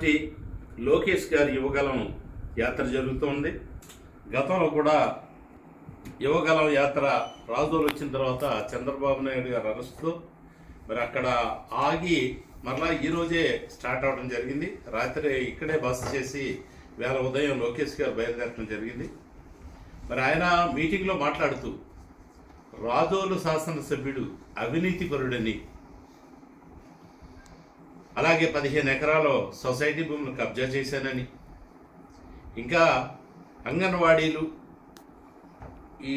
Party Lokesh గారి యువగలం యాత్ర జరుగుతోంది. గతంలో కూడా యువగలం యాత్ర రాజోలు వచ్చిన తర్వాత చంద్రబాబు నాయుడు గారు అరెస్ట్తో మరి అక్కడ ఆగి మరలా ఈరోజే స్టార్ట్ అవడం జరిగింది. రాత్రి ఇక్కడే బస చేసి వేళ ఉదయం లోకేష్ గారు బయలుదేరడం జరిగింది. మరి ఆయన మీటింగ్లో మాట్లాడుతూ రాజోలు శాసనసభ్యుడు అవినీతిపరుడని, అలాగే 15 ఎకరాలు సొసైటీ భూములు కబ్జా చేశానని, ఇంకా అంగన్వాడీలు ఈ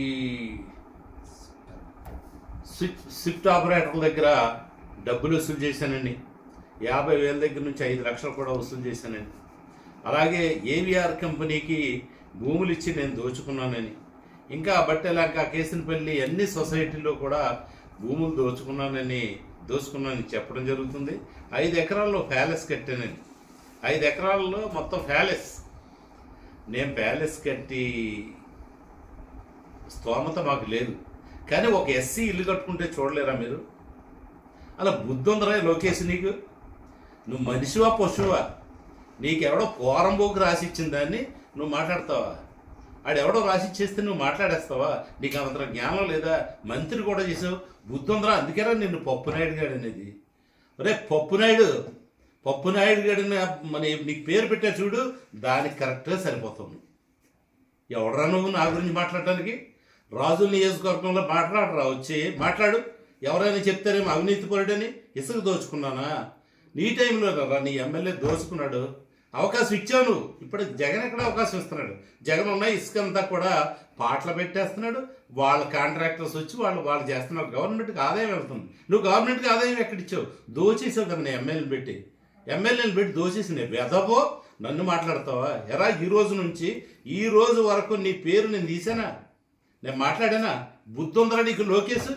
షిఫ్ట్ ఆపరేటర్ల దగ్గర డబ్బులు వసూలు చేశానని, 50,000 దగ్గర నుంచి 5 లక్షలు కూడా వసూలు చేశానని, అలాగే ఏవిఆర్ కంపెనీకి భూములు ఇచ్చి నేను దోచుకున్నానని, ఇంకా బట్టెలాక కేసినపల్లి అన్ని సొసైటీల్లో కూడా భూములు దోచుకున్నానని చెప్పడం జరుగుతుంది. 5 ఎకరాల్లో ప్యాలెస్ కట్టానని, 5 ఎకరాల్లో మొత్తం ప్యాలెస్, నేను ప్యాలెస్ కట్టి స్తోమత మాకు లేదు, కానీ ఒక ఎస్సీ ఇల్లు కట్టుకుంటే చూడలేరా మీరు? అలా బుద్ధి ఉందరా లోకేష్ నీకు? నువ్వు మనిషివా పశువా? నీకెవడో పోరంబోకు రాసిచ్చిన దాన్ని నువ్వు మాట్లాడతావా? ఆడెవడో రాసిచ్చేస్తే నువ్వు మాట్లాడేస్తావా? నీకు అంత జ్ఞానం లేదా? మంత్రి కూడా చేసావు, బుద్ధి ఉందరా? అందుకేరా నిన్ను పప్పునాయుడు గాడు అనేది. రే పప్పునాయుడు గాడిని మన నీకు పేరు పెట్టా చూడు, దానికి కరెక్ట్గా సరిపోతావు. ఎవడరా నువ్వు నా గురించి మాట్లాడటానికి? రాజుల నియోజకవర్గంలో మాట్లాడరా, వచ్చి మాట్లాడు. ఎవరైనా చెప్తారేమో అవినీతిపరుడని. ఇసుక దోచుకున్నానా? నీ టైంలో రా నీ ఎమ్మెల్యే దోచుకున్నాడు, అవకాశం ఇచ్చావు నువ్వు. ఇప్పుడు జగన్ ఎక్కడ అవకాశం ఇస్తున్నాడు? జగన్ ఉన్న ఇసుక అంతా కూడా పాటలు పెట్టేస్తున్నాడు. వాళ్ళ కాంట్రాక్టర్స్ వచ్చి వాళ్ళు చేస్తున్నారు. గవర్నమెంట్కి ఆదాయం వెళ్తుంది. నువ్వు గవర్నమెంట్కి ఆదాయం ఎక్కడిచ్చావు? దోచేసావు కదా నీ ఎమ్మెల్యేని పెట్టి దోచేసి నేను వెదవో నన్ను మాట్లాడతావా? ఎరా ఈ రోజు వరకు నీ పేరు నేను తీసానా? నేను మాట్లాడానా? బుద్ధి ఉందరా నీకు లోకేష్?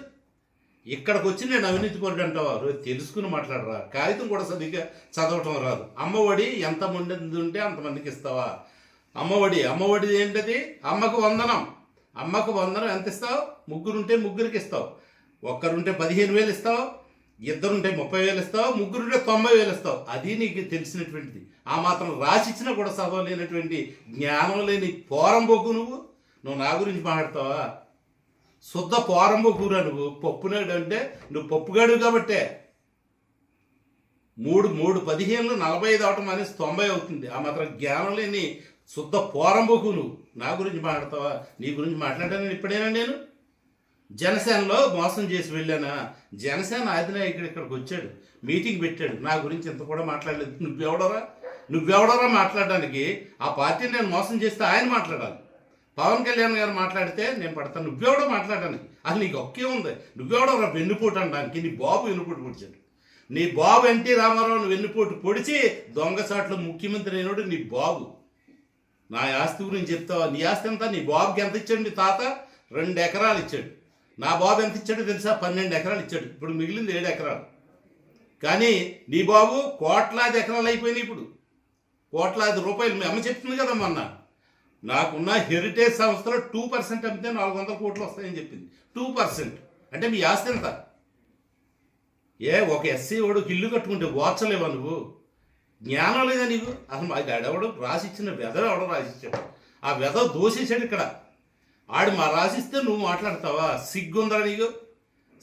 ఇక్కడికి వచ్చి నేను అవినీతిపరుడు అంటావా? తెలుసుకుని మాట్లాడరా. కాగితం కూడా సరిగ్గా చదవటం రాదు. అమ్మఒడి ఎంతమంది ఉంటే అంతమందికి ఇస్తావా? అమ్మఒడి ఏంటది? అమ్మకు వందనం ఎంత ఇస్తావు? ముగ్గురుంటే ముగ్గురికి ఇస్తావు. ఒక్కరుంటే 15,000 ఇస్తావు, ఇద్దరుంటే 30,000 ఇస్తావు, ముగ్గురుంటే 90,000 ఇస్తావు. అది నీకు తెలిసినటువంటిది. ఆ మాత్రం రాసిచ్చినా కూడా చదవలేనటువంటి జ్ఞానం లేని పోరంబోకు నువ్వు నా గురించి మాట్లాడతావా? శుద్ధ పోరంబోకురా నువ్వు. పప్పునాడు అంటే నువ్వు పప్పుగాడు కాబట్టే 3 45 అవటం అనేసి 90 అవుతుంది. ఆ మాత్రం జ్ఞానం లేని శుద్ధ పోరంబోకు నువ్వు నా గురించి మాట్లాడతావా? నీ గురించి మాట్లాడాను ఇప్పుడైనా? నేను జనసేనలో మోసం చేసి వెళ్ళానా? జనసేన అధినాయకుడు ఇక్కడికి వచ్చాడు, మీటింగ్ పెట్టాడు, నా గురించి ఇంత కూడా మాట్లాడలేదు. నువ్వెవడరా మాట్లాడడానికి? ఆ పార్టీని నేను మోసం చేస్తే ఆయన మాట్లాడాలి. పవన్ కళ్యాణ్ గారు మాట్లాడితే నేను పడతాను. నువ్వెవడో మాట్లాడడానికి? అసలు నీకు ఒకే ఉంది. నువ్వెవడో వెన్నుపోటు అనడానికి? నీ బాబు వెన్నుపోటు పొడిచాడు. నీ బాబు ఎన్టీ రామారావును వెన్నుపోటు పొడిచి దొంగసాట్లు ముఖ్యమంత్రి అయినోడు నీ బాబు. నా ఆస్తి గురించి చెప్తావా? నీ ఆస్తి ఎంత? నీ బాబుకి ఎంత ఇచ్చాడు? నీ తాత 2 ఎకరాలు ఇచ్చాడు. నా బాబు ఎంత ఇచ్చాడో తెలుసా? 12 ఎకరాలు ఇచ్చాడు. ఇప్పుడు మిగిలింది 7 ఎకరాలు. కానీ నీ బాబు కోట్లాది ఎకరాలు అయిపోయినాయి. ఇప్పుడు కోట్లాది రూపాయలు. మీ అమ్మ చెప్తుంది కదా మొన్న, నాకున్న హెరిటేజ్ సంస్థలో 2% అమ్మితే 400 కోట్లు వస్తాయని చెప్పింది. 2% అంటే మీ ఆస్తి ఎంత? ఒక ఎస్సీ వాడికి ఇల్లు కట్టుకుంటే ఓర్చలేవా నువ్వు? జ్ఞానం లేదా నీకు? అసలు ఆడెవడు రాసిచ్చిన ఎవడో రాసిచ్చాడు. ఆ వెధవ దోషేశాడు ఇక్కడ. ఆడు రాసిస్తే నువ్వు మాట్లాడతావా? సిగ్గుందా నీకు?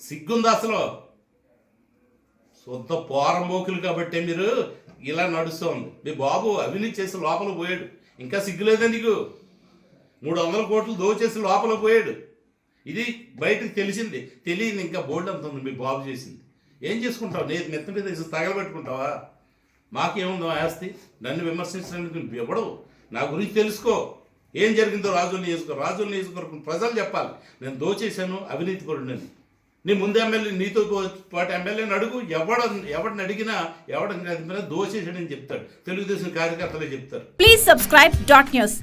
సిగ్గుందా అసలు? శుద్ధ పోరంబోకులు కాబట్టి మీరు ఇలా నడుస్తూ ఉంది. మీ బాబు అవినీతి చేసి లోపల పోయాడు. ఇంకా సిగ్గులేదా నీకు? 300 కోట్లు దోచేసి లోపల పోయాడు. ఇది బయటకు తెలియదు. ఇంకా బోర్డు అంత ఉంది మీ బాబు చేసింది. ఏం చేసుకుంటావు? నేను నెత్తి మీద తగలబెట్టుకుంటావా? మాకేముందో ఆస్తి? నన్ను విమర్శించడానికి ఎవడవు? నా గురించి తెలుసుకో. ఏం జరిగిందో రాజుల నియోజకవర్గం ప్రజలు చెప్పాలి. నేను దోచేశాను, అవినీతిపరుడని. నీ ముందు ఎమ్మెల్యే, నీతో పాటు ఎమ్మెల్యేని అడుగు. ఎవడిని అడిగినా దోచేశాడని చెప్తాడు. తెలుగుదేశం కార్యకర్తలే చెప్తారు. Please subscribe .news.